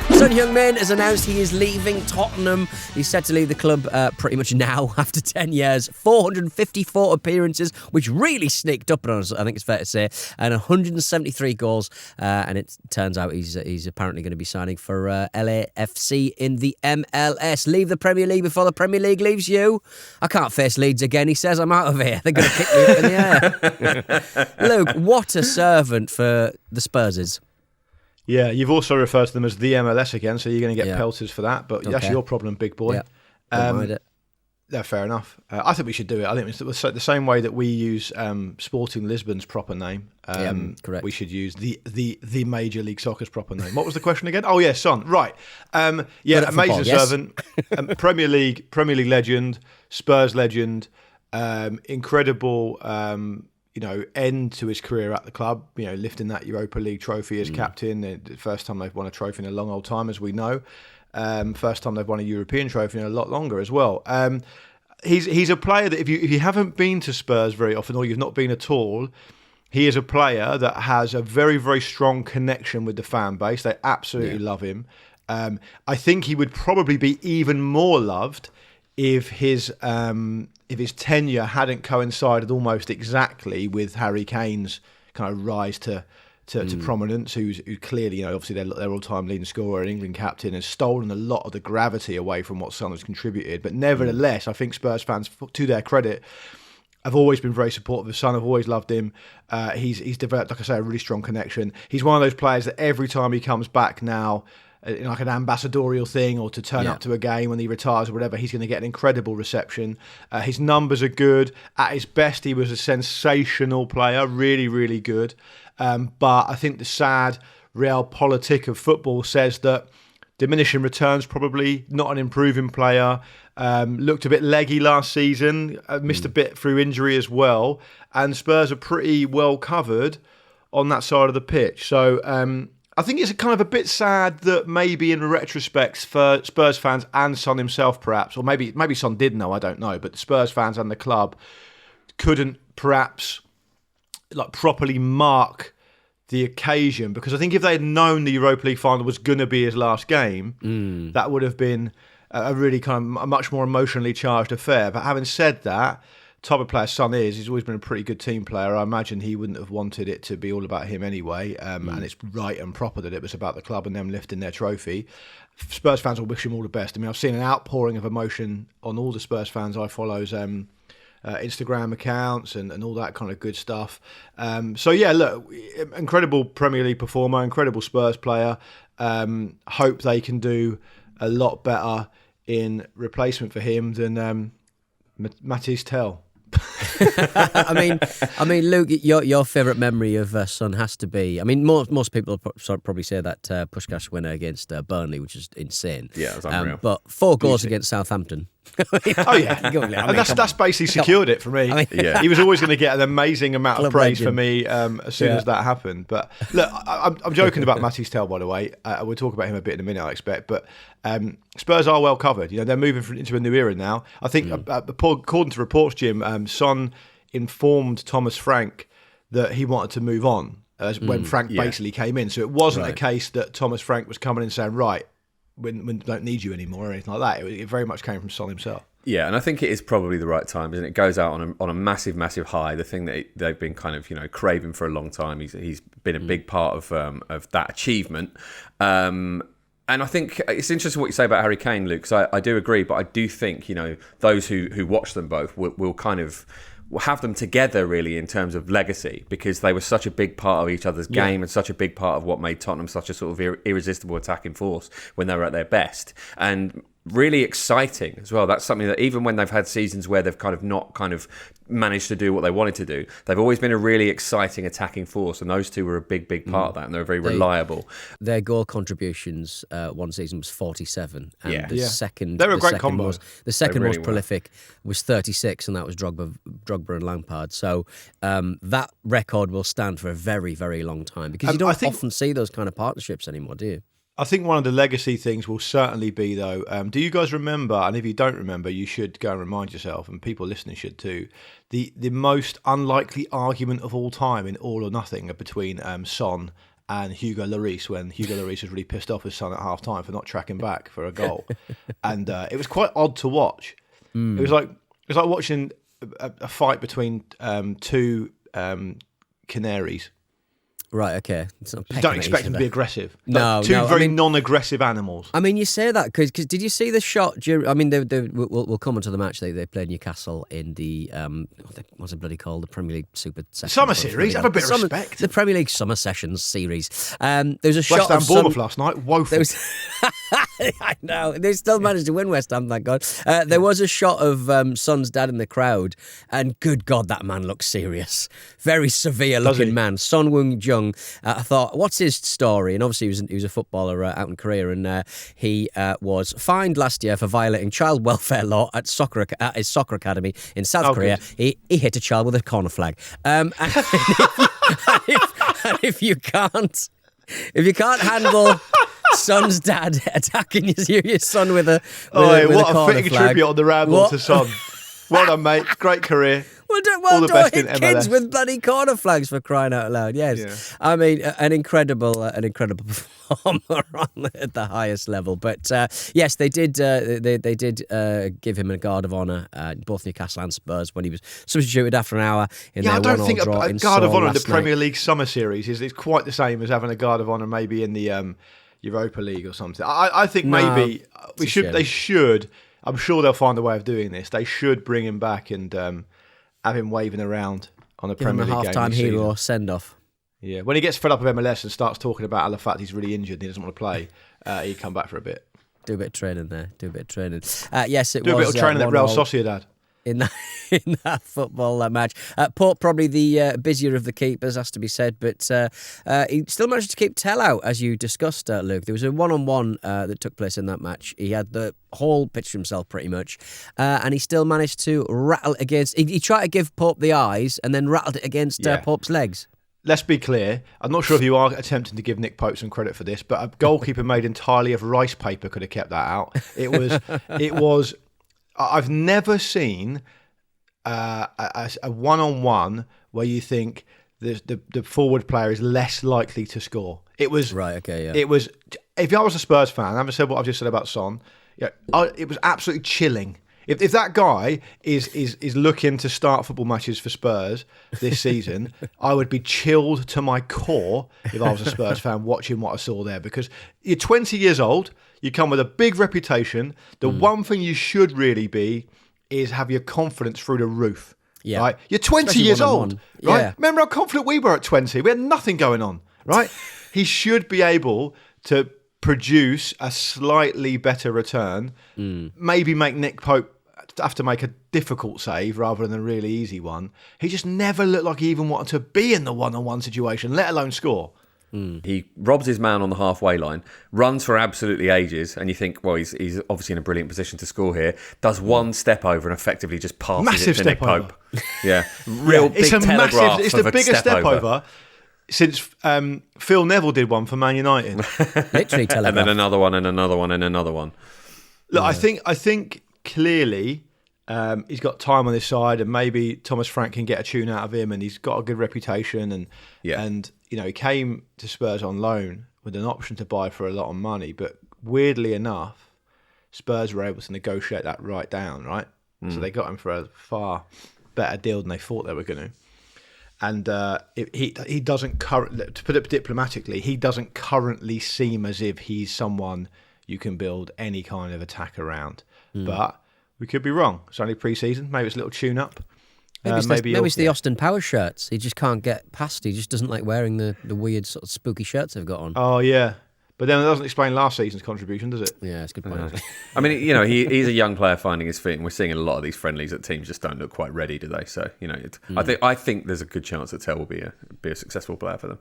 Son Heung-min has announced he is leaving Tottenham. He's set to leave the club pretty much now after 10 years. 454 appearances, which really sneaked up on us, I think it's fair to say, and 173 goals. And it turns out he's apparently going to be signing for LAFC in the MLS. Leave the Premier League before the Premier League leaves you. I can't face Leeds again, he says. I'm out of here. They're going to kick me up in the air. Luke, what a servant for the Spurses. Yeah, you've also referred to them as the MLS again, so you're going to get pelters for that. But that's your problem, big boy. Don't mind it. Yeah, fair enough. I think we should do it. I think it's the same way that we use Sporting Lisbon's proper name. Correct. We should use the Major League Soccer's proper name. What was the question again? Oh, yeah, Son. Right. Amazing servant. Premier League legend, Spurs legend, incredible. End to his career at the club, lifting that Europa League trophy as captain. The first time they've won a trophy in a long old time, as we know. First time they've won a European trophy in a lot longer as well. He's a player that if you haven't been to Spurs very often, or you've not been at all, he is a player that has a very, very strong connection with the fan base. They absolutely love him. I think he would probably be even more loved if his tenure hadn't coincided almost exactly with Harry Kane's kind of rise to prominence, who clearly, obviously their all-time leading scorer and England captain, has stolen a lot of the gravity away from what Son has contributed. But nevertheless, I think Spurs fans, to their credit, have always been very supportive of Son. I've always loved him. He's developed, like I say, a really strong connection. He's one of those players that every time he comes back now, like an ambassadorial thing, or to turn up to a game when he retires or whatever, he's going to get an incredible reception. His numbers are good. At his best, he was a sensational player, really, really good. But I think the sad realpolitik of football says that diminishing returns, probably not an improving player. Looked a bit leggy last season, missed a bit through injury as well. And Spurs are pretty well covered on that side of the pitch. So I think it's kind of a bit sad that maybe in retrospect for Spurs fans and Son himself perhaps, or maybe Son did know, I don't know, but the Spurs fans and the club couldn't perhaps properly mark the occasion, because I think if they had known the Europa League final was going to be his last game, that would have been a really kind of a much more emotionally charged affair. But having said that, type of player Son is, he's always been a pretty good team player. I imagine he wouldn't have wanted it to be all about him anyway, and it's right and proper that it was about the club and them lifting their trophy. Spurs fans will wish him all the best. I mean, I've seen an outpouring of emotion on all the Spurs fans I follow's Instagram accounts and all that kind of good stuff. Look, incredible Premier League performer, incredible Spurs player. Hope they can do a lot better in replacement for him than Matisse Tell. I mean, Luke, your favourite memory of Son has to be. I mean, most people probably say that Puskás winner against Burnley, which is insane. Yeah, it was unreal. But 4 goals against Southampton. And that's basically secured it for me. He was always going to get an amazing amount of praise for me as soon as that happened. But look, I'm joking about Matisse Tell, by the way. We'll talk about him a bit in a minute, I expect. But Spurs are well covered. They're moving into a new era now. I think, according to reports, Jim, Son informed Thomas Frank that he wanted to move on when Frank basically came in. So it wasn't a case that Thomas Frank was coming in saying, right, we don't need you anymore or anything like that. It very much came from Son himself. Yeah, and I think it is probably the right time, isn't it? It goes out on a massive, massive high. The thing that they've been kind of craving for a long time. He's been a big part of that achievement. And I think it's interesting what you say about Harry Kane, Luke, because I do agree, but I do think those who watch them both will kind of have them together really in terms of legacy, because they were such a big part of each other's game and such a big part of what made Tottenham such a sort of irresistible attacking force when they were at their best. And really exciting as well. That's something that even when they've had seasons where they've kind of not kind of managed to do what they wanted to do, they've always been a really exciting attacking force, and those two were a big part of that, and they're very reliable. Their goal contributions one season was 47, and the second they're a great combo. The second most prolific was 36, and that was Drogba and Lampard. So that record will stand for a very, very long time, because you don't often see those kind of partnerships anymore, do you? I think one of the legacy things will certainly be, though, do you guys remember, and if you don't remember, you should go and remind yourself, and people listening should too, the most unlikely argument of all time in All or Nothing between Son and Hugo Lloris when Hugo Lloris was really pissed off his son at half time for not tracking back for a goal. And it was quite odd to watch. It was like watching a fight between two canaries. Right, okay. You don't expect them to be aggressive. No, two very non-aggressive animals. I mean, you say that because did you see the shot? I mean, we'll come onto the match. They played Newcastle in the what's it bloody called? The Premier League Super Sessions. Summer Series. Have a bit of respect. The Premier League Summer Sessions series. There was a West shot Ham of Bournemouth last night. Woeful. I know. They still managed to win, West Ham, thank God. There was a shot of Son's dad in the crowd, and good God, that man looks serious. Very severe-looking man. Son Woong-jung. I thought, what's his story? And obviously he was a footballer out in Korea, and he was fined last year for violating child welfare law at his soccer academy in South Korea. He hit a child with a corner flag. And if you can't handle Son's dad attacking your son with a corner flag. What a fitting tribute on the Ramble to Son. Well done, mate. Great career. All the best hit kids with bloody corner flags, for crying out loud. Yes, yeah. I mean an incredible performer at the highest level. But yes, they did give him a guard of honour, both Newcastle and Spurs, when he was substituted after an hour in their 1-1 draw. I don't think a guard of honour in the Premier League Summer Series is quite the same as having a guard of honour maybe in the Europa League or something. I think maybe they should. I'm sure they'll find a way of doing this. They should bring him back and have him waving around on a Premier League game. Half-time hero send-off. Yeah, when he gets fed up with MLS and starts talking about the fact he's really injured and he doesn't want to play, he'd come back for a bit. Do a bit of training there. Yes, it was. Do a bit of training at Real Sociedad. In that football match. Pope, probably the busier of the keepers, has to be said, but he still managed to keep Tell out, as you discussed, Luke. There was a one-on-one that took place in that match. He had the whole pitch to himself, pretty much, and he still managed to rattle against... He tried to give Pope the eyes and then rattled it against Pope's legs. Let's be clear. I'm not sure if you are attempting to give Nick Pope some credit for this, but a goalkeeper made entirely of rice paper could have kept that out. It was... I've never seen a one-on-one where you think the forward player is less likely to score. It was right. Okay, yeah. It was. If I was a Spurs fan, having said what I've just said about Son, it was absolutely chilling. If that guy is looking to start football matches for Spurs this season, I would be chilled to my core if I was a Spurs fan watching what I saw there, because you're 20 years old. You come with a big reputation. The one thing you should really be is have your confidence through the roof. Yeah. Right? You're 20 Especially years old. Right? Yeah. Remember how confident we were at 20? We had nothing going on. Right? He should be able to produce a slightly better return. Maybe make Nick Pope have to make a difficult save rather than a really easy one. He just never looked like he even wanted to be in the one-on-one situation, let alone score. He robs his man on the halfway line, runs for absolutely ages, and you think, well, he's obviously in a brilliant position to score here. Does one step over and effectively just passes it to Nick Pope. Yeah, big telegraph. It's the biggest step over since Phil Neville did one for Man United. Literally telegraph. And then another one and another one and another one. Look, I think clearly he's got time on his side, and maybe Thomas Frank can get a tune out of him, and he's got a good reputation, and he came to Spurs on loan with an option to buy for a lot of money, but weirdly enough, Spurs were able to negotiate that right down, right? So they got him for a far better deal than they thought they were going to. And he doesn't to put it diplomatically, he doesn't currently seem as if he's someone you can build any kind of attack around. But we could be wrong. It's only pre-season. Maybe it's a little tune-up. Maybe it's the Austin Powers shirts. He just can't get past. He just doesn't like wearing the weird sort of spooky shirts they've got on. Oh, yeah. But then it doesn't explain last season's contribution, does it? Yeah, it's a good point. I mean, he's a young player finding his feet, and we're seeing a lot of these friendlies that teams just don't look quite ready, do they? So, I think there's a good chance that Tell will be a successful player for them.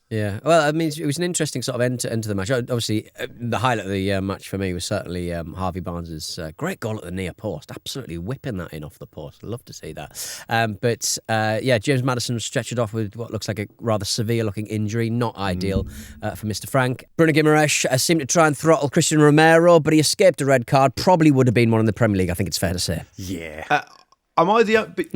Yeah, well, I mean, it was an interesting sort of end to the match. Obviously, the highlight of the match for me was certainly Harvey Barnes' great goal at the near post, absolutely whipping that in off the post. I'd love to see that. But James Maddison was stretchered off with what looks like a rather severe-looking injury, not ideal for Mr. Frank. Bruno Guimaraes seemed to try and throttle Christian Romero, but he escaped a red card. Probably would have been one in the Premier League, I think it's fair to say. Yeah.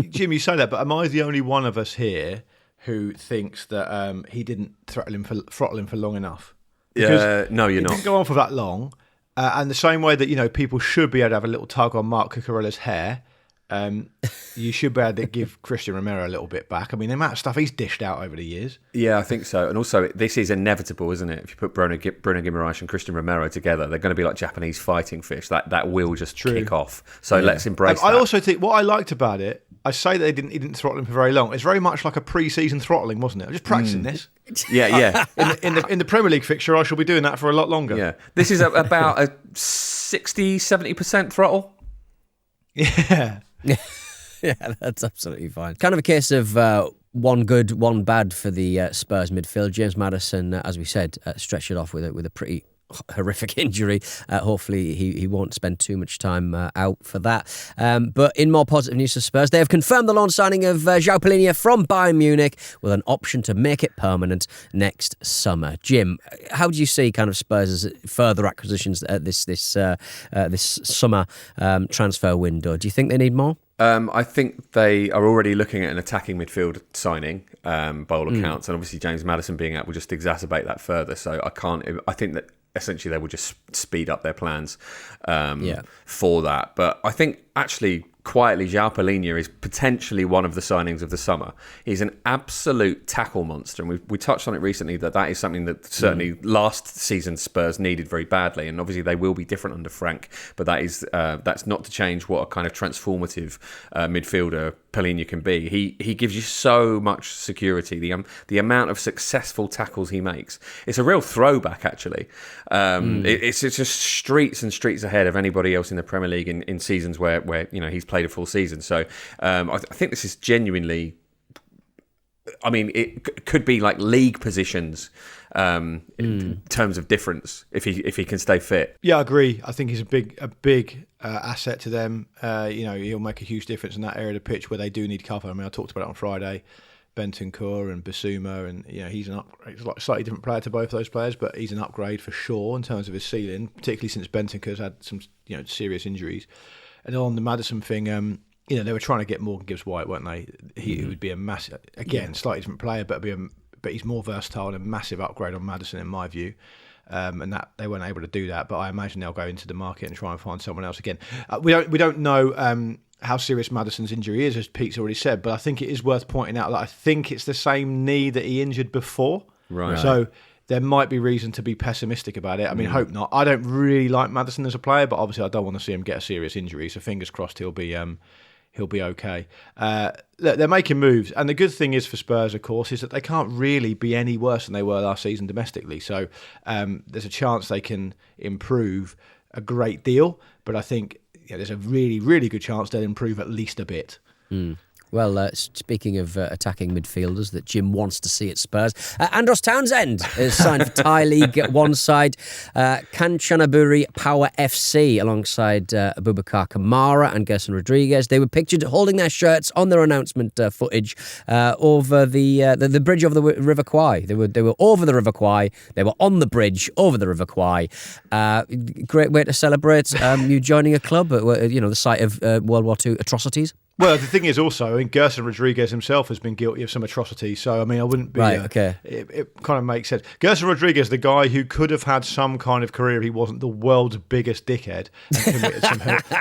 Jim, you say that, but am I the only one of us here who thinks that he didn't throttle him for long enough. No, you're not. It didn't go on for that long. And the same way that, people should be able to have a little tug on Mark Cucurella's hair, you should be able to give Christian Romero a little bit back. I mean, the amount of stuff he's dished out over the years. Yeah, I think so. And also, this is inevitable, isn't it? If you put Bruno Guimaraes and Christian Romero together, they're going to be like Japanese fighting fish. That will just kick off. So let's embrace that. I also think what I liked about it, I say that he didn't throttle him for very long. It's very much like a pre-season throttling, wasn't it? I'm just practicing this. Yeah. In the Premier League fixture, I shall be doing that for a lot longer. Yeah. This is about a 60-70% throttle. Yeah. Yeah, that's absolutely fine. Kind of a case of one good, one bad for the Spurs midfield. James Maddison, as we said, stretched it off with a pretty horrific injury. Hopefully he won't spend too much time out for that. But in more positive news for Spurs, they have confirmed the loan signing of João Palhinha from Bayern Munich with an option to make it permanent next summer. Jim, how do you see kind of Spurs' further acquisitions at this summer transfer window? Do you think they need more? I think they are already looking at an attacking midfield signing, by all accounts, and obviously James Maddison being out will just exacerbate that further. So I think that essentially they will just speed up their plans for that. But I think actually, quietly, João Palhinha is potentially one of the signings of the summer. He's an absolute tackle monster, and we touched on it recently that is something that certainly last season Spurs needed very badly, and obviously they will be different under Frank, but that's not to change what a kind of transformative midfielder Palhinha can be. He gives you so much security. The amount of successful tackles he makes, it's a real throwback actually. It's just streets and streets ahead of anybody else in the Premier League in seasons where he's played a full season. So I think this is genuinely, I mean, it could be like league positions in terms of difference if he can stay fit. Yeah, I agree. I think he's a big asset to them. He'll make a huge difference in that area of the pitch where they do need cover. I mean, I talked about it on Friday. Bentancur and Bissouma, and he's a slightly different player to both of those players, but he's an upgrade for sure in terms of his ceiling, particularly since Bentancur's had some serious injuries. And on the Maddison thing, they were trying to get Morgan Gibbs-White, weren't they? He would be a massive, slightly different player, but he's more versatile and a massive upgrade on Maddison in my view. And that they weren't able to do that, but I imagine they'll go into the market and try and find someone else again. We don't know how serious Maddison's injury is, as Pete's already said, but I think it is worth pointing out that I think it's the same knee that he injured before. Right. So there might be reason to be pessimistic about it. I mean, hope not. I don't really like Maddison as a player, but obviously I don't want to see him get a serious injury. So fingers crossed he'll be okay. They're making moves, and the good thing is for Spurs, of course, is that they can't really be any worse than they were last season domestically. So there's a chance they can improve a great deal, but I think there's a really, really good chance they'll improve at least a bit. Well, speaking of attacking midfielders that Jim wants to see at Spurs, Andros Townsend is signed for Thai League One side Kanchanaburi Power FC alongside Abubakar Kamara and Gerson Rodriguez. They were pictured holding their shirts on their announcement footage over the bridge over the River Kwai. They were over the River Kwai. They were on the bridge over the River Kwai. Great way to celebrate you joining a club at the site of World War II atrocities. Well, the thing is also, I mean, Gerson Rodriguez himself has been guilty of some atrocities. So, I mean, I wouldn't be... Right, okay. It kind of makes sense. Gerson Rodriguez, the guy who could have had some kind of career if he wasn't the world's biggest dickhead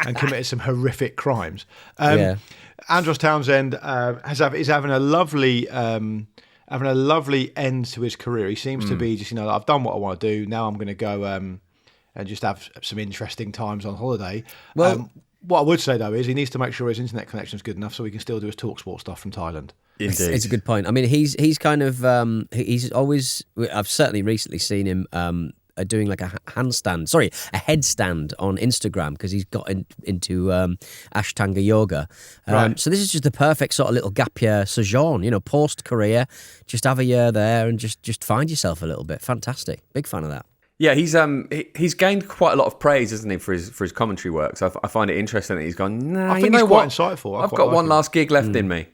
and committed some horrific crimes. Andros Townsend is having a lovely end to his career. He seems to be just, I've done what I want to do. Now I'm going to go and just have some interesting times on holiday. Well... what I would say, though, is he needs to make sure his internet connection is good enough so he can still do his TalkSport stuff from Thailand. Indeed. It's a good point. I mean, he's kind of... he's always... I've certainly recently seen him doing like a headstand on Instagram because he's got into Ashtanga yoga. Right. So this is just the perfect sort of little gap year sojourn, post-career. Just have a year there and just find yourself a little bit. Fantastic. Big fan of that. Yeah, he's gained quite a lot of praise, hasn't he, for his commentary work. So I find it interesting that he's gone, I think he's quite insightful. I've got one last gig left in me.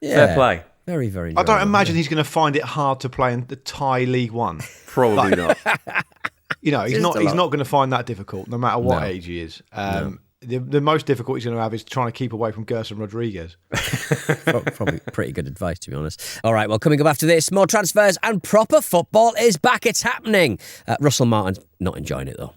Yeah. Fair play. Very, very I don't imagine he's going to find it hard to play in the Thai League One. Probably not. He's not going to find that difficult, no matter what age he is. the most difficult he's going to have is trying to keep away from Gerson Rodriguez. Probably pretty good advice, to be honest. All right, well, coming up after this, more transfers and proper football is back. It's happening. Russell Martin's not enjoying it, though.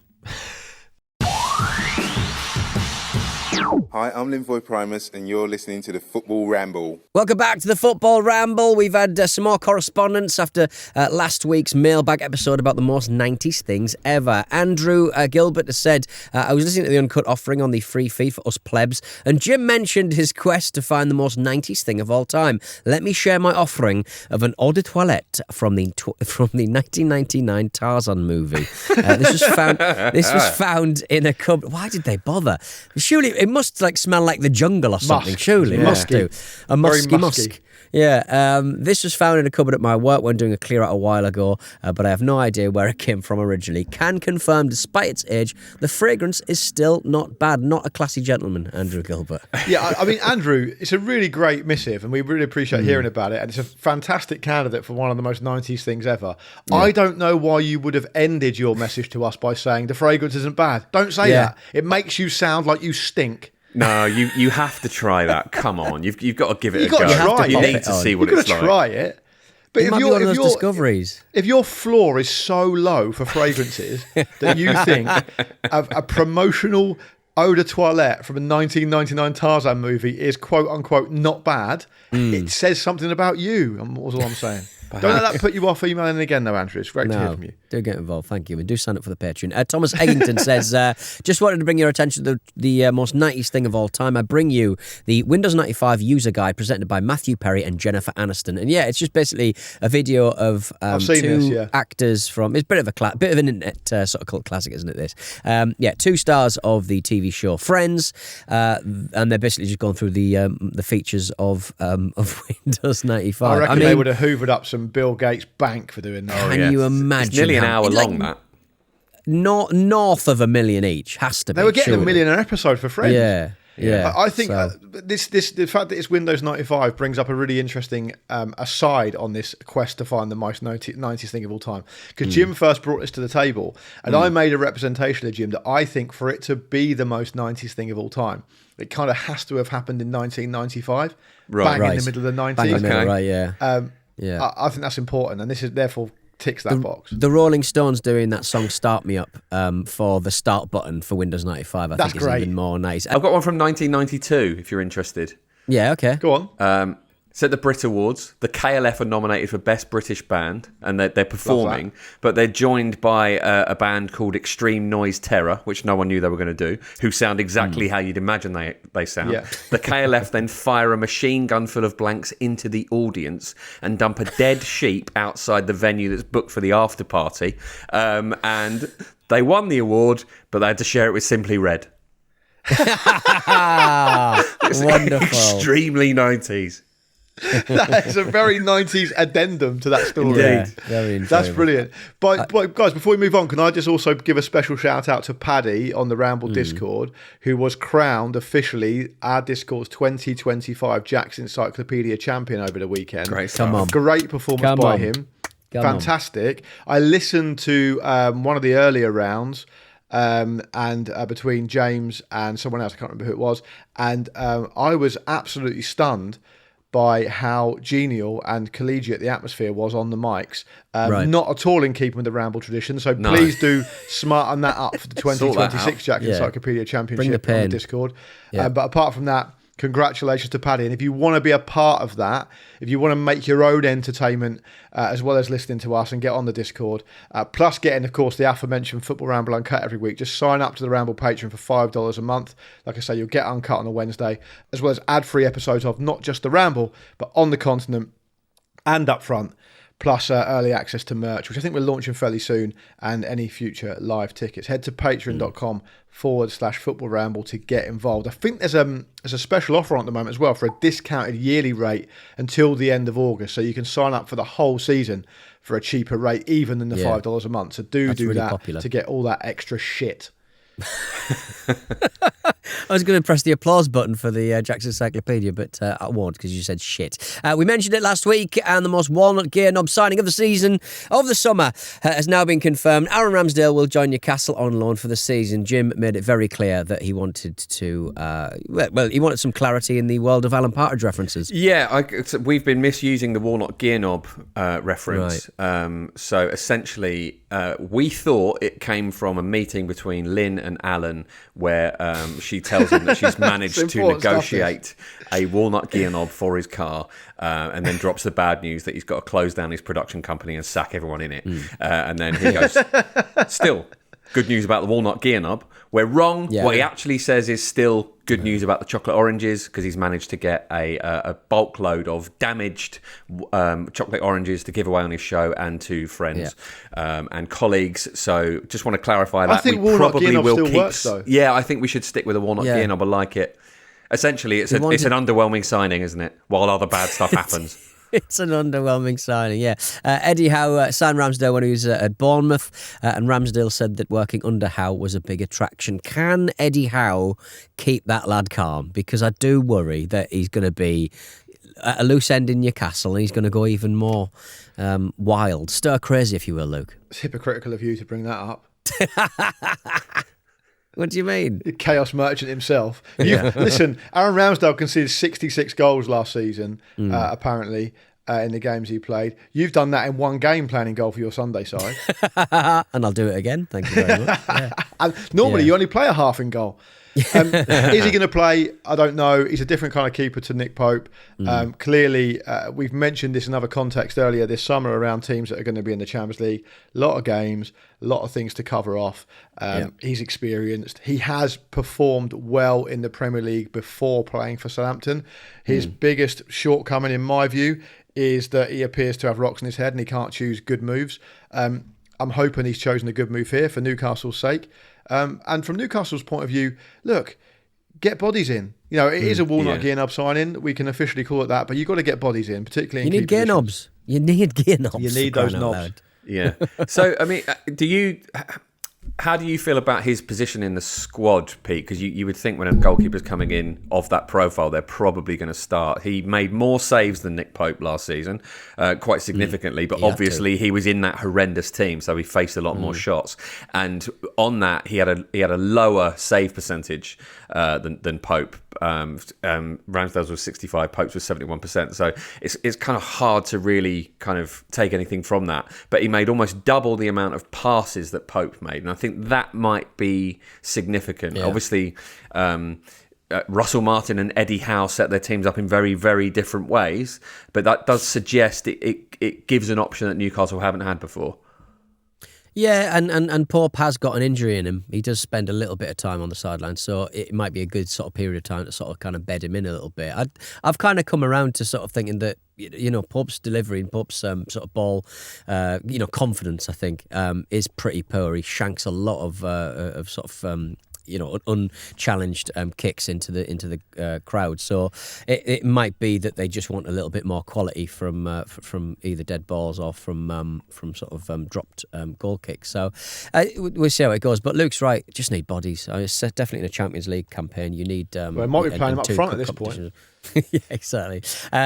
Hi, I'm Linvoy Primus, and you're listening to the Football Ramble. Welcome back to the Football Ramble. We've had some more correspondence after last week's mailbag episode about the most 90s things ever. Andrew Gilbert has said, I was listening to the Uncut offering on the free feed for us plebs, and Jim mentioned his quest to find the most 90s thing of all time. Let me share my offering of an eau de toilette from the 1999 Tarzan movie. This was found in a cupboard. Why did they bother? Surely it must smell like the jungle or something. Musk. Surely it must do. A musky musky. musk. Yeah, this was found in a cupboard at my work when doing a clear out a while ago, but I have no idea where it came from originally. Can confirm, despite its age, the fragrance is still not bad. Not a classy gentleman, Andrew Gilbert. Yeah, I mean, Andrew, it's a really great missive, and we really appreciate hearing about it, and it's a fantastic candidate for one of the most 90s things ever. Yeah. I don't know why you would have ended your message to us by saying the fragrance isn't bad. Don't say that. It makes you sound like you stink. No, you have to try that. Come on, you've got to give it a go. You need to see what it's like. Try it. But it might be one of those discoveries. If your floor is so low for fragrances that you think a promotional eau de toilette from a 1999 Tarzan movie is quote unquote not bad, it says something about you. That's all I'm saying. Don't let that put you off emailing again, though, Andrew. It's great to hear from you. Do get involved. Thank you. And do sign up for the Patreon. Thomas Eggington says, just wanted to bring your attention to the most 90s thing of all time. I bring you the Windows 95 user guide presented by Matthew Perry and Jennifer Aniston. And yeah, it's just basically a video of two actors from... It's a bit of an internet sort of cult classic, isn't it, this? Two stars of the TV show Friends. And they're basically just going through the features of Windows 95. I reckon they would have hoovered up some Bill Gates bank for doing that. Can you imagine? It's nearly an hour long, that. North of $1 million each, has to be. They were getting $1 million an episode for Friends. Yeah. I think the fact that it's Windows 95 brings up a really interesting aside on this quest to find the most 90s thing of all time. Because Jim first brought this to the table, and I made a representation of Jim that I think for it to be the most 90s thing of all time, it kind of has to have happened in 1995, bang in the middle of the 90s. Bang in the middle, right, yeah. I think that's important, and this is therefore ticks that box. The Rolling Stones doing that song "Start Me Up" for the start button for Windows 95. I think is even more nice. I've got one from 1992. If you're interested. Yeah. Okay. Go on. So at the Brit Awards, the KLF are nominated for Best British Band, and they're performing, but they're joined by a band called Extreme Noise Terror, which no one knew they were going to do, who sound exactly how you'd imagine they sound. Yeah. The KLF then fire a machine gun full of blanks into the audience and dump a dead sheep outside the venue that's booked for the after party. And they won the award, but they had to share it with Simply Red. Wonderful. Extremely 90s. That is a very 90s addendum to that story. Yeah, very enjoyable. That's brilliant. But guys, before we move on, can I just also give a special shout out to Paddy on the Ramble Discord, who was crowned officially our Discord's 2025 Jack's Encyclopedia champion over the weekend. Great stuff. Great performance by him. Fantastic. I listened to one of the earlier rounds and between James and someone else, I can't remember who it was, and I was absolutely stunned by how genial and collegiate the atmosphere was on the mics. Not at all in keeping with the Ramble tradition. So please do smarten that up for the 2026 Jack Encyclopedia Championship on the Discord. But apart from that, congratulations to Paddy. And if you want to be a part of that, if you want to make your own entertainment as well as listening to us and get on the Discord, plus getting, of course, the aforementioned Football Ramble Uncut every week, just sign up to the Ramble Patreon for $5 a month. Like I say, you'll get Uncut on a Wednesday, as well as ad-free episodes of not just the Ramble, but On the Continent and Up Front, plus early access to merch, which I think we're launching fairly soon, and any future live tickets. Head to patreon.com/Football Ramble to get involved. I think there's a special offer on at the moment as well for a discounted yearly rate until the end of August, so you can sign up for the whole season for a cheaper rate, even than the $5 a month. So do really that popular to get all that extra shit. I was going to press the applause button for the Jackson Encyclopedia, but I won't because you said shit. We mentioned it last week, and the most walnut gear knob signing of the season, of the summer, has now been confirmed. Aaron Ramsdale will join Newcastle on loan for the season. Jim made it very clear that he wanted to, he wanted some clarity in the world of Alan Partridge references. Yeah, we've been misusing the walnut gear knob reference. Right. So essentially, we thought it came from a meeting between Lynn and Alan where she tells him that she's managed to negotiate a walnut gear knob for his car, and then drops the bad news that he's got to close down his production company and sack everyone in it. And then he goes, still, good news about the walnut gear knob. We're wrong. Yeah. What he actually says is still good news about the chocolate oranges, because he's managed to get a bulk load of damaged chocolate oranges to give away on his show and to friends and colleagues. So just want to clarify that. I think walnut gear knob still works, though. Yeah, I think we should stick with a walnut gear knob. I like it. Essentially, it's an underwhelming signing, isn't it? While other bad stuff happens. It's an underwhelming signing, yeah. Eddie Howe signed Ramsdale when he was at Bournemouth, and Ramsdale said that working under Howe was a big attraction. Can Eddie Howe keep that lad calm? Because I do worry that he's going to be at a loose end in Newcastle, and he's going to go even more wild, stir crazy, if you will, Luke. It's hypocritical of you to bring that up. What do you mean? Chaos merchant himself. Listen, Aaron Ramsdale conceded 66 goals last season, apparently, in the games he played. You've done that in one game, planning goal for your Sunday side. And I'll do it again. Thank you very much. Yeah. And normally you only play a half in goal. Is he going to play? I don't know. He's a different kind of keeper to Nick Pope. Clearly, we've mentioned this in other context earlier this summer around teams that are going to be in the Champions League. A lot of games, a lot of things to cover off. He's experienced. He has performed well in the Premier League before playing for Southampton. His biggest shortcoming, in my view, is that he appears to have rocks in his head and he can't choose good moves. I'm hoping he's chosen a good move here for Newcastle's sake. And from Newcastle's point of view, look, get bodies in. You know, it is a walnut gear knob signing. We can officially call it that, but you've got to get bodies in, particularly in You need gear knobs. You need gear knobs. You need those knobs. Yeah. So, I mean, how do you feel about his position in the squad, Pete? Because you would think when a goalkeeper's coming in of that profile, they're probably going to start. He made more saves than Nick Pope last season, quite significantly, but obviously he was in that horrendous team, so he faced a lot more shots. And on that, he had a lower save percentage than Pope. Ramsdale's was 65, Pope's was 71%. So it's kind of hard to really kind of take anything from that. But he made almost double the amount of passes that Pope made, and I think that might be significant. Yeah. Obviously, Russell Martin and Eddie Howe set their teams up in very, very different ways, but that does suggest it gives an option that Newcastle haven't had before. Yeah, and Pope has got an injury in him. He does spend a little bit of time on the sideline, so it might be a good sort of period of time to sort of kind of bed him in a little bit. I've kind of come around to sort of thinking that, you know, Pope's delivery and Pope's sort of ball, confidence, I think, is pretty poor. He shanks a lot of sort of unchallenged kicks into the crowd. So it might be that they just want a little bit more quality from either dead balls or from sort of dropped goal kicks. So we'll see how it goes. But Luke's right. Just need bodies. Definitely in a Champions League campaign, you need. Well, it might be playing him up front at this point. Yeah, exactly.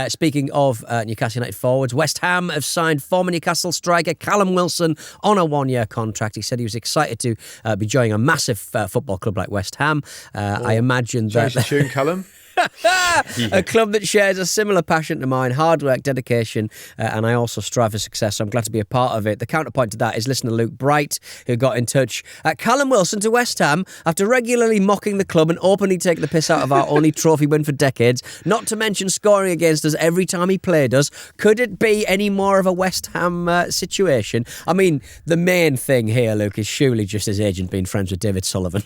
Speaking of Newcastle United forwards, West Ham have signed former Newcastle striker Callum Wilson on a one-year contract. He said he was excited to be joining a massive football club like West Ham. I imagine that... Change the tune, Callum. A club that shares a similar passion to mine, hard work, dedication, and I also strive for success, so I'm glad to be a part of it. The counterpoint to that is listener Luke Bright, who got in touch. Callum Wilson to West Ham, after regularly mocking the club and openly taking the piss out of our only trophy win for decades, not to mention scoring against us every time he played us. Could it be any more of a West Ham situation? I mean, the main thing here, Luke, is surely just his agent being friends with David Sullivan.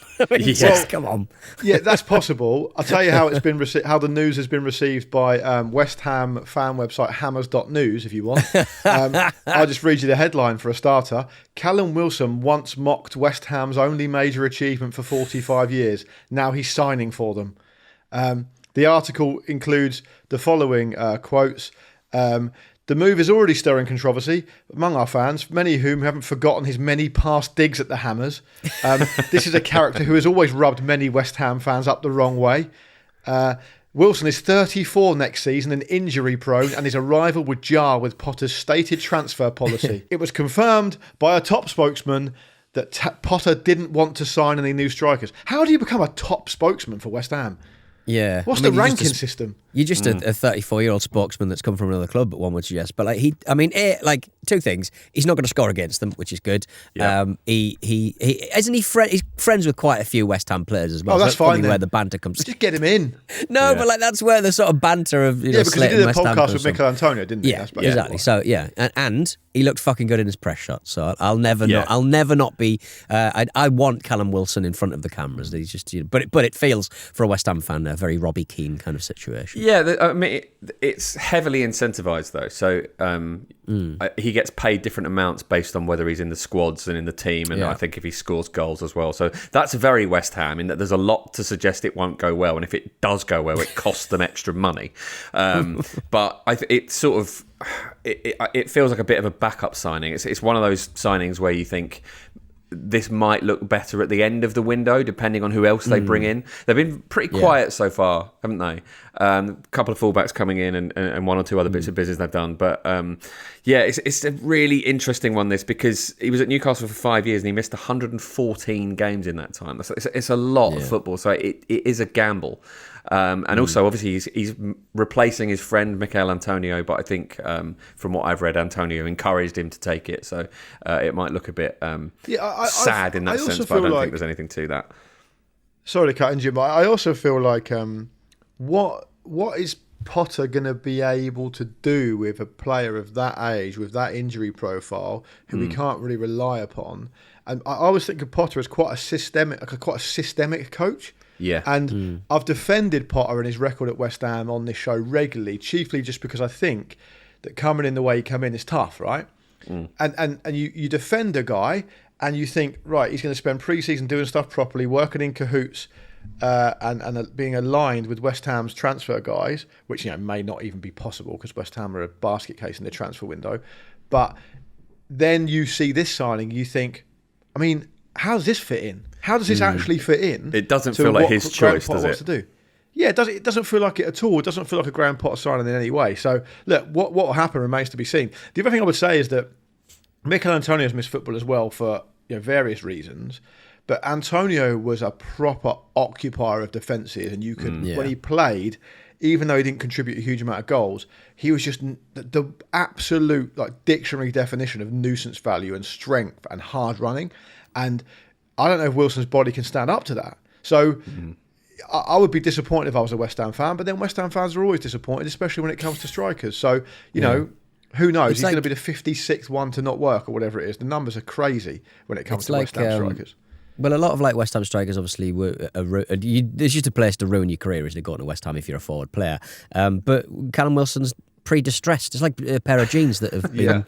Come on. Yeah, that's possible. I'll tell you how it's been how the news has been received by West Ham fan website hammers.news, if you want. I'll just read you the headline for a starter. Callum Wilson once mocked West Ham's only major achievement for 45 years. Now he's signing for them. The article includes the following quotes. The move is already stirring controversy among our fans, many of whom haven't forgotten his many past digs at the Hammers. This is a character who has always rubbed many West Ham fans up the wrong way. Wilson is 34 next season and injury-prone, and his arrival would jar with Potter's stated transfer policy. It was confirmed by a top spokesman that Potter didn't want to sign any new strikers. How do you become a top spokesman for West Ham? Yeah. What's the ranking system? You're just a 34-year-old spokesman that's come from another club, one would suggest. But two things. He's not going to score against them, which is good. Yeah. He isn't he he's friends with quite a few West Ham players as well. Oh, that's fine. Probably where the banter comes. Just get him in. No, but that's where the sort of banter of because he did a podcast with Mikel Antonio, didn't he? Yeah, exactly. So and he looked fucking good in his press shot. So I'll never not be. I want Callum Wilson in front of the cameras. He's just, but it feels for a West Ham fan a very Robbie Keane kind of situation. Yeah, I mean, it's heavily incentivised though. So he gets paid different amounts based on whether he's in the squads and in the team, and I think if he scores goals as well. So that's very West Ham in that there's a lot to suggest it won't go well, and if it does go well, it costs them extra money. But it feels like a bit of a backup signing. It's one of those signings where you think this might look better at the end of the window, depending on who else they bring in. They've been pretty quiet so far, haven't they? A couple of fullbacks coming in and one or two other bits of business they've done. But it's a really interesting one, this, because he was at Newcastle for 5 years and he missed 114 games in that time. It's a lot of football, so it is a gamble. And also, obviously, he's replacing his friend Mikel Antonio, but I think from what I've read, Antonio encouraged him to take it, so it might look a bit sad in that sense, but I don't think there's anything to that. Sorry to cut in, Jim, but I also feel like what is Potter going to be able to do with a player of that age, with that injury profile, who we can't really rely upon? And I always think of Potter as quite a systemic coach. Yeah. And I've defended Potter and his record at West Ham on this show regularly, chiefly just because I think that coming in the way he came in is tough, right? And you defend a guy and you think, right, he's going to spend pre-season doing stuff properly, working in cahoots and being aligned with West Ham's transfer guys, which may not even be possible because West Ham are a basket case in the transfer window. But then you see this signing, you think, I mean, how does this fit in? How does this actually fit in? It doesn't feel like his choice, does it? To do? Yeah, it doesn't feel like it at all. It doesn't feel like a Graham Potter signing in any way. So, look, what will happen remains to be seen. The other thing I would say is that Mikel Antonio's missed football as well for various reasons. But Antonio was a proper occupier of defences, and you could when he played, even though he didn't contribute a huge amount of goals, he was just the absolute dictionary definition of nuisance value and strength and hard running. And I don't know if Wilson's body can stand up to that. So I would be disappointed if I was a West Ham fan, but then West Ham fans are always disappointed, especially when it comes to strikers. So, you know, who knows? He's going to be the 56th one to not work or whatever it is. The numbers are crazy when it comes to West Ham strikers. Well, a lot of West Ham strikers obviously there's just a place to ruin your career is to go to West Ham if you're a forward player. But Callum Wilson's pre-distressed. It's like a pair of jeans that have been,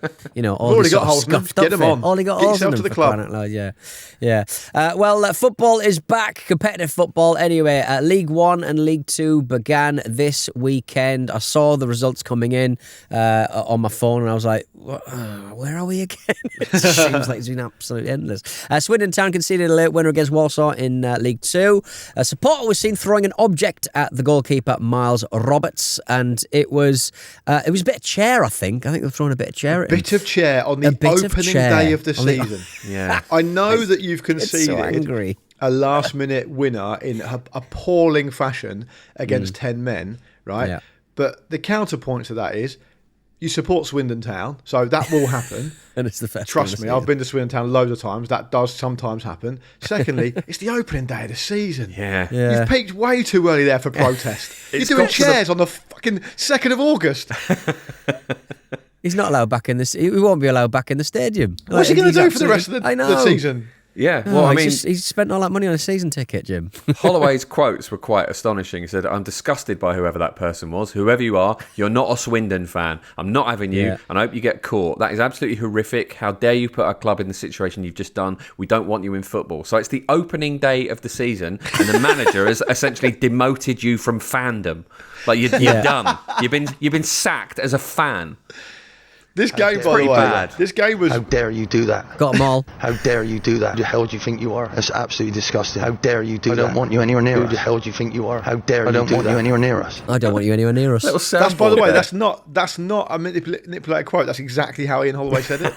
all already got holes in them. Get them on. All he got holes in them. Get yourself to the club. Well, football is back. Competitive football. Anyway, League One and League Two began this weekend. I saw the results coming in on my phone, and I was like, where are we again? It seems like it's been absolutely endless. Swindon Town conceded a late winner against Walsall in League Two. A supporter was seen throwing an object at the goalkeeper, Miles Roberts, and it was a bit of chair, I think. I think they were throwing a bit of chair at him. A bit of chair on the opening day of the season. Yeah. I know that you've conceded a last-minute winner in appalling fashion against 10 men, right? Yeah. But the counterpoint to that is you support Swindon Town, so that will happen. And it's the first. Trust me, I've been to Swindon Town loads of times. That does sometimes happen. Secondly, it's the opening day of the season. Yeah. You've peaked way too early there for protest. You're doing chairs on the fucking 2nd of August. He's not allowed back in this. He won't be allowed back in the stadium. What's he going to do for the rest of the season? Yeah, well, I mean, he's spent all that money on a season ticket, Jim. Holloway's quotes were quite astonishing. He said, "I'm disgusted by whoever that person was. Whoever you are, you're not a Swindon fan. I'm not having you, and I hope you get caught. That is absolutely horrific. How dare you put our club in the situation you've just done? We don't want you in football." So it's the opening day of the season, and the manager has essentially demoted you from fandom. Like you're done. You've been sacked as a fan. This game, by the way, bad. This game was. How dare you do that? Got them all. How dare you do that? Who the hell do you think you are? That's absolutely disgusting. How dare you do that? I don't want you anywhere near us. Who the hell do you think you are? How dare you do that? I don't want you anywhere near us. I don't want you anywhere near us. That's, by the way, that's not a manipulated quote. That's exactly how Ian Holloway said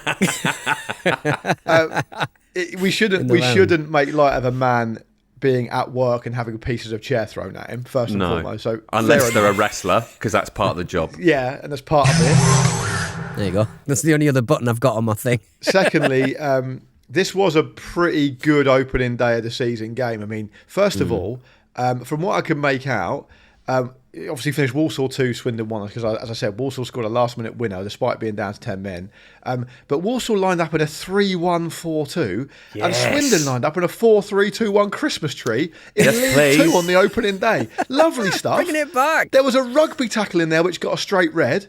it. We shouldn't make light of a man being at work and having pieces of chair thrown at him, first and foremost. So unless they're a wrestler, because that's part of the job. Yeah, and that's part of it. There you go. That's the only other button I've got on my thing. Secondly, this was a pretty good opening day of the season game. I mean, first of all, from what I can make out, it obviously finished Walsall 2, Swindon 1, because, as I said, Walsall scored a last-minute winner despite being down to 10 men. But Walsall lined up in a 3-1-4-2, and Swindon lined up in a 4-3-2-1 Christmas tree in League 2 on the opening day. Lovely stuff. Bringing it back. There was a rugby tackle in there which got a straight red.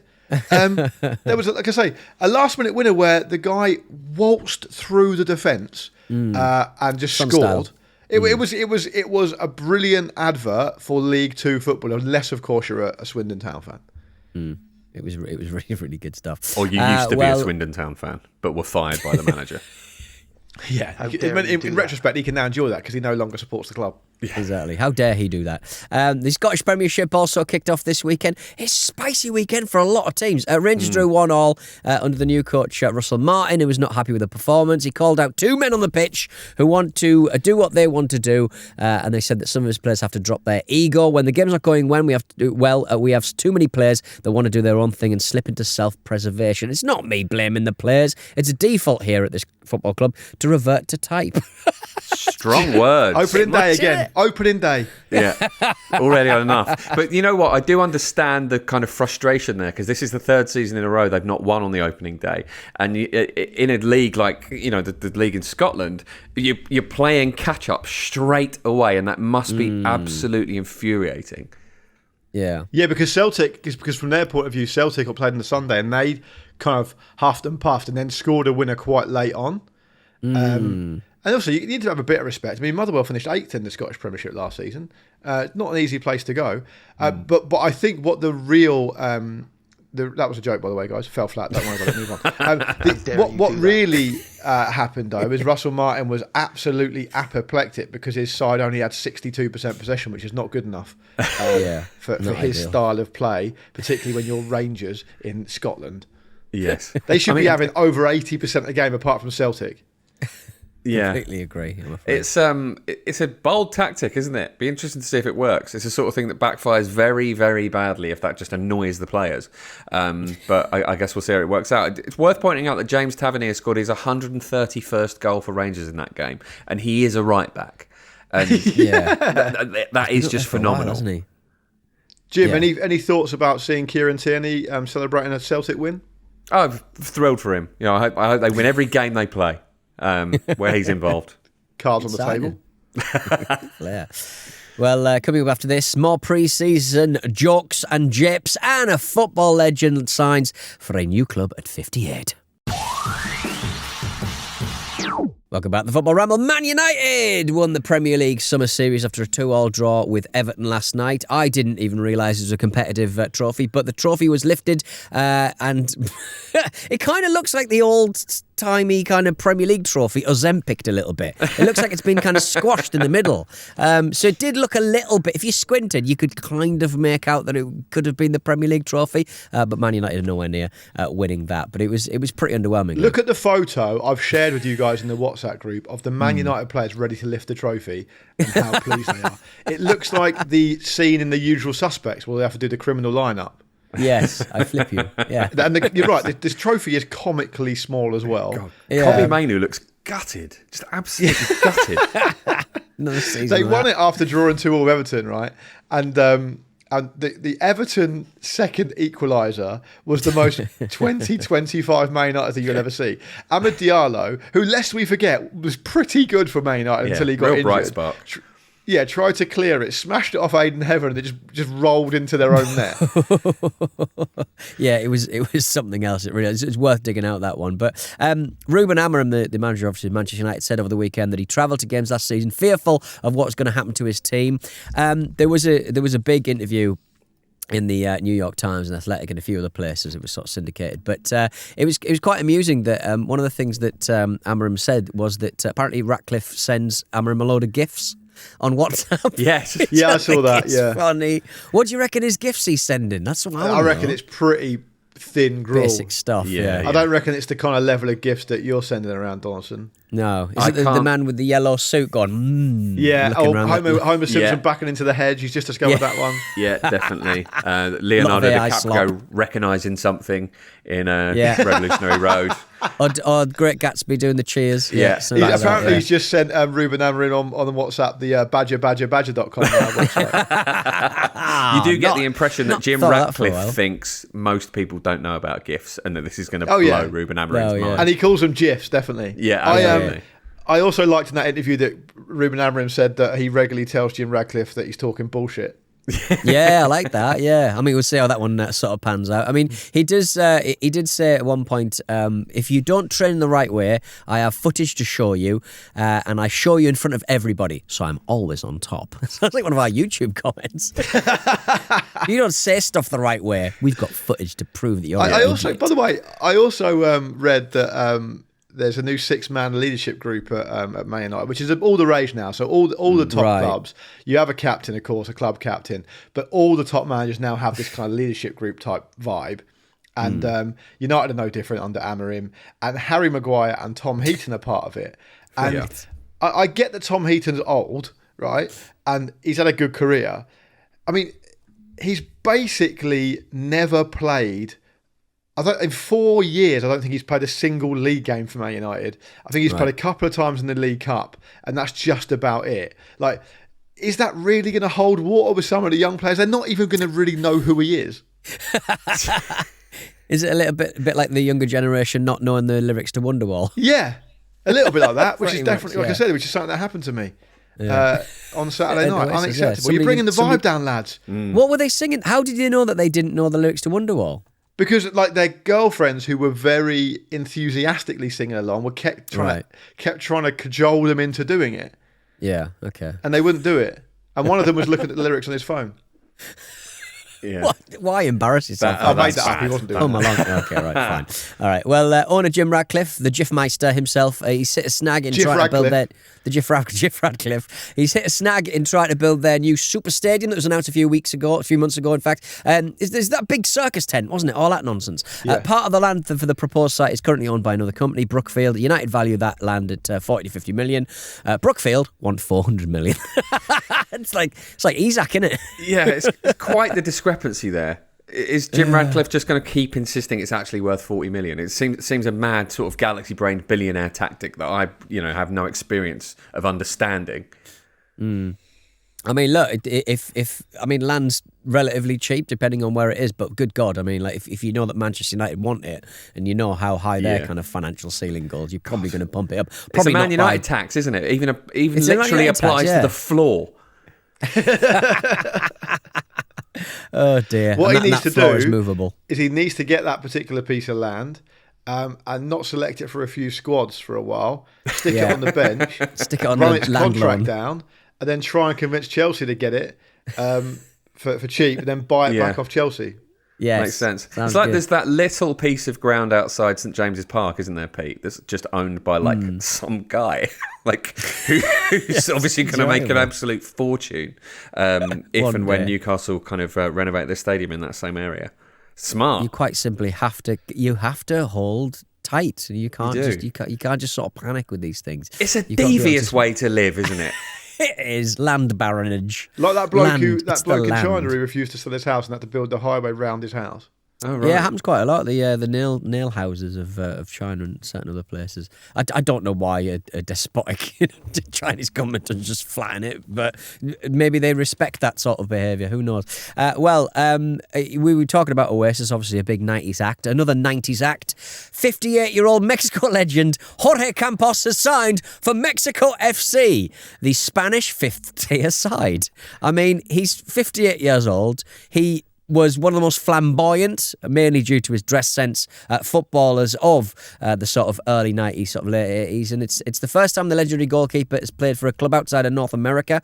There was, like I say, a last-minute winner where the guy waltzed through the defence and just scored. It was a brilliant advert for League 2 football, unless of course you're a Swindon Town fan. It was really, really good stuff. Or you used to be a Swindon Town fan, but were fired by the manager. Yeah, in retrospect, he can now enjoy that because he no longer supports the club. Yeah. Exactly. How dare he do that? The Scottish Premiership also kicked off this weekend. It's a spicy weekend for a lot of teams. Rangers drew 1-1 under the new coach, Russell Martin, who was not happy with the performance. He called out two men on the pitch who want to do what they want to do, and they said that some of his players have to drop their ego. When the game's not going we have to do well. We have too many players that want to do their own thing and slip into self-preservation. It's not me blaming the players. It's a default here at this football club to revert to type. Strong words. Opening day again. Opening day. Yeah, already had enough. But you know what? I do understand the kind of frustration there because this is the third season in a row they've not won on the opening day. And in a league like, the league in Scotland, you're playing catch-up straight away, and that must be absolutely infuriating. Yeah, because from their point of view, Celtic got played on the Sunday and they kind of huffed and puffed and then scored a winner quite late on. And also, you need to have a bit of respect. I mean, Motherwell finished 8th in the Scottish Premiership last season. Not an easy place to go. But I think what the real... that was a joke, by the way, guys. Fell flat. Don't worry about it. Move on. What really happened, though, is Russell Martin was absolutely apoplectic because his side only had 62% possession, which is not good enough for his style of play, particularly when you're Rangers in Scotland. Yes. They should be having over 80% of the game apart from Celtic. Yeah, completely agree. It's a bold tactic, isn't it? Be interesting to see if it works. It's the sort of thing that backfires very, very badly if that just annoys the players. But I guess we'll see how it works out. It's worth pointing out that James Tavernier scored his 131st goal for Rangers in that game, and he is a right back. And that is just phenomenal, isn't he? Jim, any thoughts about seeing Kieran Tierney celebrating a Celtic win? Oh, I'm thrilled for him. I hope they win every game they play. Where he's involved. Cards on the table. Yeah. Well, coming up after this, more pre-season jokes and jips, and a football legend signs for a new club at 58. Welcome back to the Football Ramble. Man United won the Premier League Summer Series after a 2-2 draw with Everton last night. I didn't even realise it was a competitive trophy, but the trophy was lifted and it kind of looks like the old-timey kind of Premier League trophy, Ozempicked a little bit. It looks like it's been kind of squashed in the middle. So it did look a little bit, if you squinted, you could kind of make out that it could have been the Premier League trophy, but Man United are nowhere near winning that. But it was pretty underwhelming. Look at the photo I've shared with you guys in the WhatsApp group of the Man United players ready to lift the trophy and how pleased they are. It looks like the scene in The Usual Suspects where they have to do the criminal lineup. Yes, I flip you. Yeah, and you're right. This trophy is comically small as well. Kobe Mainu looks gutted, just absolutely gutted. They won it after drawing 2-2 with Everton, right? And the Everton second equaliser was the most 20-25 Man United thing you'll ever see. Amad Diallo, who, lest we forget, was pretty good for Man United until he got injured. Bright spark. Tried to clear it, smashed it off Aiden Heather, and it just rolled into their own net. Yeah, it was something else. It really is. It's worth digging out, that one. But Ruben Amorim, the manager of Manchester United, said over the weekend that he travelled to games last season fearful of what was going to happen to his team. There was a big interview in the New York Times and Athletic and a few other places. It was sort of syndicated. But it was quite amusing that one of the things that Amarim said was that apparently Ratcliffe sends Amarim a load of gifts on WhatsApp. Yes. Yeah, I saw that. Yeah. Funny. What do you reckon his gifts he's sending? That's what I reckon it's pretty thin gruel. Basic stuff. Yeah. I don't reckon it's the kind of level of gifts that you're sending around, Donaldson. No. Is it the man with the yellow suit going, yeah, Homer Simpson backing into the hedge. He's just discovered that one. Yeah, definitely. Leonardo DiCaprio recognising something in Revolutionary Road. Or Great Gatsby doing the cheers. Yeah. Apparently he's just sent Ruben Amorim on the WhatsApp the badger.com website. You do get the impression that Jim Ratcliffe thinks most people don't know about GIFs and that this is going to blow Ruben Amorim's mind. And he calls them GIFs, definitely. Yeah, absolutely. I also liked in that interview that Ruben Amorim said that he regularly tells Jim Ratcliffe that he's talking bullshit. Yeah, I like that. Yeah, I mean, we'll see how that one sort of pans out. I mean, he did say at one point, if you don't train the right way, I have footage to show you, and I show you in front of everybody, so I'm always on top. Sounds like one of our YouTube comments. You don't say stuff the right way. We've got footage to prove that you're. By the way, I also read that. There's a new 6-man leadership group at Man United, which is all the rage now. So all the top clubs, you have a captain, of course, a club captain, but all the top managers now have this kind of leadership group type vibe. And United are no different under Amorim. And Harry Maguire and Tom Heaton are part of it. And I get that Tom Heaton's old, right? And he's had a good career. I mean, he's basically never played... in 4 years, I don't think he's played a single league game for Man United. I think he's played a couple of times in the League Cup, and that's just about it. Like, is that really going to hold water with some of the young players? They're not even going to really know who he is. Is it a little bit like the younger generation not knowing the lyrics to Wonderwall? Yeah, a little bit like that, which is definitely, like I said, which is something that happened to me. On Saturday night. Unacceptable. You're bringing the vibe down, lads. What were they singing? How did you know that they didn't know the lyrics to Wonderwall? Because their girlfriends who were very enthusiastically singing along kept trying to cajole them into doing it. Yeah, okay. And they wouldn't do it. And one of them was looking at the lyrics on his phone. Yeah. Why embarrass yourself? I made that up. He wasn't doing it. Okay, right, fine. All right. Well, owner Jim Ratcliffe, the Gifmeister himself, he's hit a snag in trying to build their... Jiff Radcliffe. He's hit a snag in trying to build their new super stadium that was announced a few months ago, in fact. Is that big circus tent, wasn't it? All that nonsense. Yeah. Part of the land for the proposed site is currently owned by another company, Brookfield. United value that land at 40 to 50 million. Brookfield want 400 million. It's like Isaac, isn't it? Yeah, it's quite the discrepancy there. Is Jim Ratcliffe just going to keep insisting it's actually worth 40 million? It seems a mad sort of galaxy-brained billionaire tactic that I have no experience of understanding. I mean, look, if land's relatively cheap depending on where it is, but good God, I mean, like if you know that Manchester United want it and you know how high their kind of financial ceiling goes, you're probably going to pump it up. It's a Man United tax, isn't it? Even literally applies to the floor. Oh dear! What he needs to do is he needs to get that particular piece of land and not select it for a few squads for a while. Stick it on the bench, stick it on run the its land contract loan down, and then try and convince Chelsea to get it for cheap, and then buy it back off Chelsea. Yes, makes sense. Sounds it's like good. There's that little piece of ground outside St James's Park, isn't there, Pete? That's just owned by some guy, who's obviously going to make an absolute fortune if and when Newcastle kind of renovate their stadium in that same area. Smart. You quite simply have to hold tight. You can't just sort of panic with these things. It's a devious way to live, isn't it? It is land baronage. Like that bloke in China who refused to sell his house and had to build the highway round his house. Oh, right. Yeah, it happens quite a lot. The nail houses of China and certain other places. I don't know why a despotic Chinese government doesn't just flatten it, but maybe they respect that sort of behaviour. Who knows? We were talking about Oasis, obviously a big 90s act. Another 90s act. 58-year-old Mexico legend Jorge Campos has signed for Mexico FC, the Spanish fifth-tier side. I mean, he's 58 years old. He was one of the most flamboyant, mainly due to his dress sense, footballers of the sort of early 90s, sort of late 80s. And it's the first time the legendary goalkeeper has played for a club outside of North America.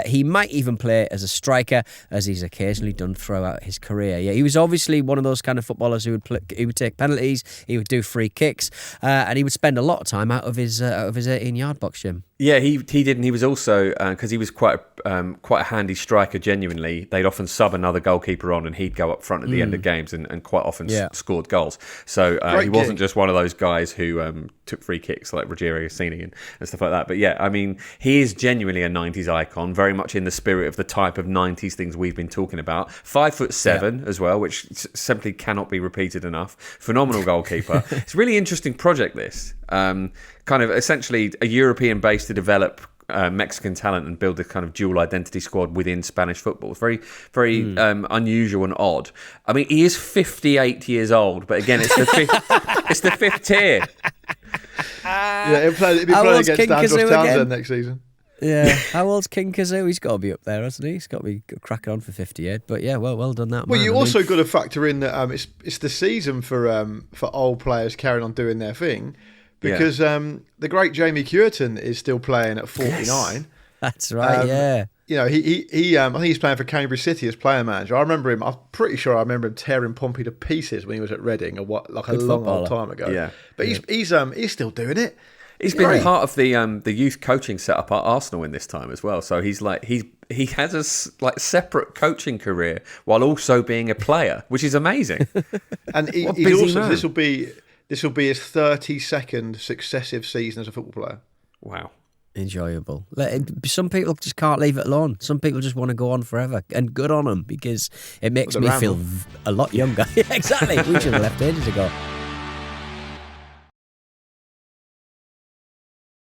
He might even play as a striker, as he's occasionally done throughout his career. Yeah, he was obviously one of those kind of footballers who would take penalties, he would do free kicks, and he would spend a lot of time out of his 18-yard box, Jim. Yeah, he did, and he was also, because he was quite a handy striker, genuinely, they'd often sub another goalkeeper on and he'd go up front at the end of games and quite often scored goals. So he wasn't just one of those guys who took free kicks like Rogerio Cini and stuff like that. But yeah, I mean, he is genuinely a 90s icon, very much in the spirit of the type of 90s things we've been talking about. 5'7" as well, which simply cannot be repeated enough. Phenomenal goalkeeper. It's a really interesting project, this. Kind of essentially a European base to develop Mexican talent and build a kind of dual identity squad within Spanish football. It's very, very unusual and odd. I mean, he is 58 years old, but again, it's the fifth. It's the fifth tier. He'll be playing against Andros Townsend next season. Yeah, how old's King Kazoo? He's got to be up there, hasn't he? He's got to be cracking on for 58. But yeah, well done that. Well, man. you also got to factor in that it's the season for old players carrying on doing their thing. Because the great Jamie Cureton is still playing at 49. Yes, that's right, yeah. You know, he I think he's playing for Cambridge City as player manager. I'm pretty sure I remember him tearing Pompey to pieces when he was at Reading a long time ago. Yeah. But he's still doing it. He's been part of the youth coaching setup at Arsenal in this time as well. So he's like he has a separate coaching career while also being a player, which is amazing. And he's also this will be his 32nd successive season as a football player. Wow. Enjoyable. Some people just can't leave it alone. Some people just want to go on forever. And good on them, because it makes me feel a lot younger. Exactly. We should have left ages ago.